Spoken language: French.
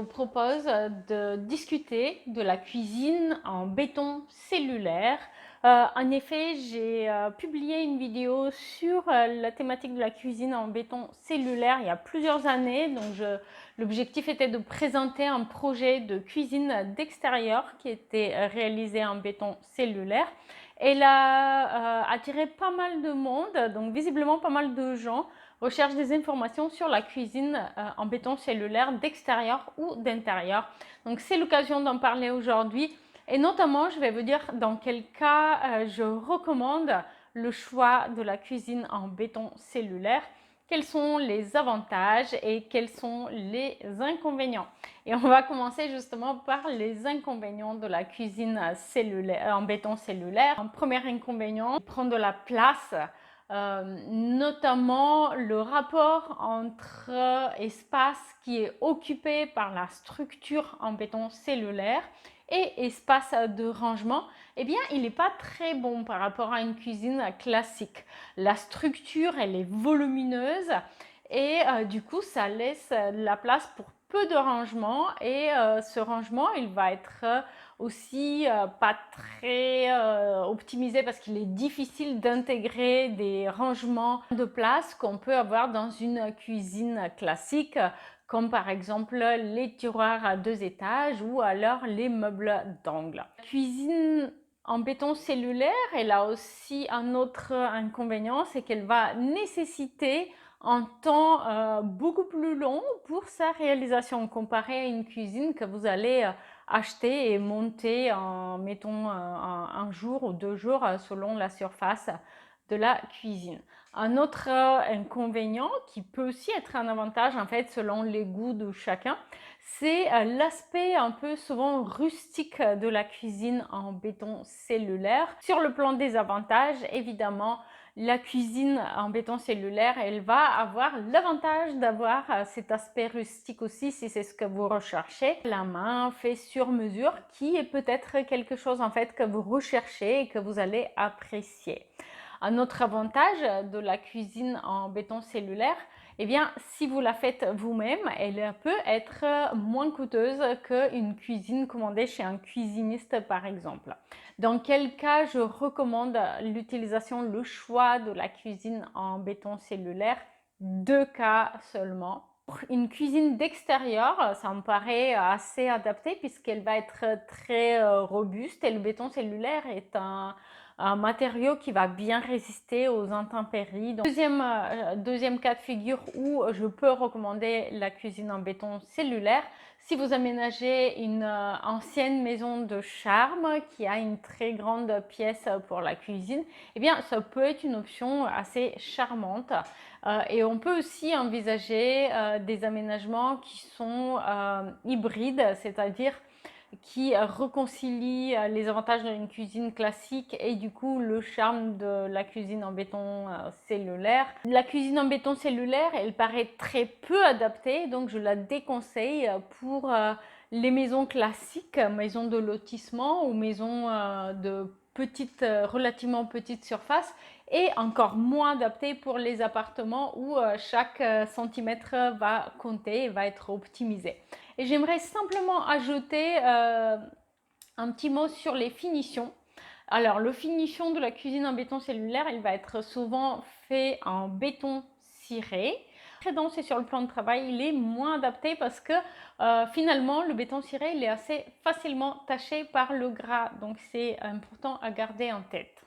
vous propose de discuter de la cuisine en béton cellulaire. En effet, j'ai publié une vidéo sur la thématique de la cuisine en béton cellulaire il y a plusieurs années. Donc, l'objectif était de présenter un projet de cuisine d'extérieur qui était réalisé en béton cellulaire. Elle a attiré pas mal de monde, donc visiblement pas mal de gens recherche des informations sur la cuisine en béton cellulaire d'extérieur ou d'intérieur. Donc c'est l'occasion d'en parler aujourd'hui et notamment je vais vous dire dans quel cas je recommande le choix de la cuisine en béton cellulaire, quels sont les avantages et quels sont les inconvénients. Et on va commencer justement par les inconvénients de la cuisine cellulaire, en béton cellulaire. Un premier inconvénient, il prend de la place. Notamment le rapport entre espace qui est occupé par la structure en béton cellulaire et espace de rangement, eh bien, il n'est pas très bon par rapport à une cuisine classique. La structure, elle est volumineuse et du coup, ça laisse la place pour peu de rangement et ce rangement, il va être aussi pas très optimisé parce qu'il est difficile d'intégrer des rangements de place qu'on peut avoir dans une cuisine classique, comme par exemple les tiroirs à 2 étages ou alors les meubles d'angle. La cuisine en béton cellulaire, elle a aussi un autre inconvénient, c'est qu'elle va nécessiter un temps beaucoup plus long pour sa réalisation comparé à une cuisine que vous allez acheter et monter en, mettons, un jour ou 2 jours selon la surface de la cuisine. Un autre inconvénient qui peut aussi être un avantage en fait selon les goûts de chacun, c'est l'aspect un peu souvent rustique de la cuisine en béton cellulaire. Sur le plan des avantages, évidemment, la cuisine en béton cellulaire, elle va avoir l'avantage d'avoir cet aspect rustique aussi si c'est ce que vous recherchez. La main fait sur mesure qui est peut-être quelque chose en fait que vous recherchez et que vous allez apprécier. Un autre avantage de la cuisine en béton cellulaire, eh bien, si vous la faites vous-même, elle peut être moins coûteuse qu'une cuisine commandée chez un cuisiniste, par exemple. Dans quel cas je recommande l'utilisation, le choix de la cuisine en béton cellulaire? 2 cas seulement. Pour une cuisine d'extérieur, ça me paraît assez adapté puisqu'elle va être très robuste et le béton cellulaire est un matériau qui va bien résister aux intempéries. Donc, deuxième cas de figure où je peux recommander la cuisine en béton cellulaire, si vous aménagez une ancienne maison de charme qui a une très grande pièce pour la cuisine, eh bien, ça peut être une option assez charmante. Et on peut aussi envisager des aménagements qui sont hybrides, c'est-à-dire qui réconcilie les avantages d'une cuisine classique et du coup le charme de la cuisine en béton cellulaire. La cuisine en béton cellulaire, elle paraît très peu adaptée, donc je la déconseille pour les maisons classiques, maisons de lotissement ou maisons de relativement petite surface, et encore moins adaptée pour les appartements où chaque centimètre va compter et va être optimisé. Et j'aimerais simplement ajouter un petit mot sur les finitions. Alors, le finition de la cuisine en béton cellulaire, il va être souvent fait en béton ciré. Très dense et sur le plan de travail, il est moins adapté parce que finalement, le béton ciré, il est assez facilement taché par le gras. Donc, c'est important à garder en tête.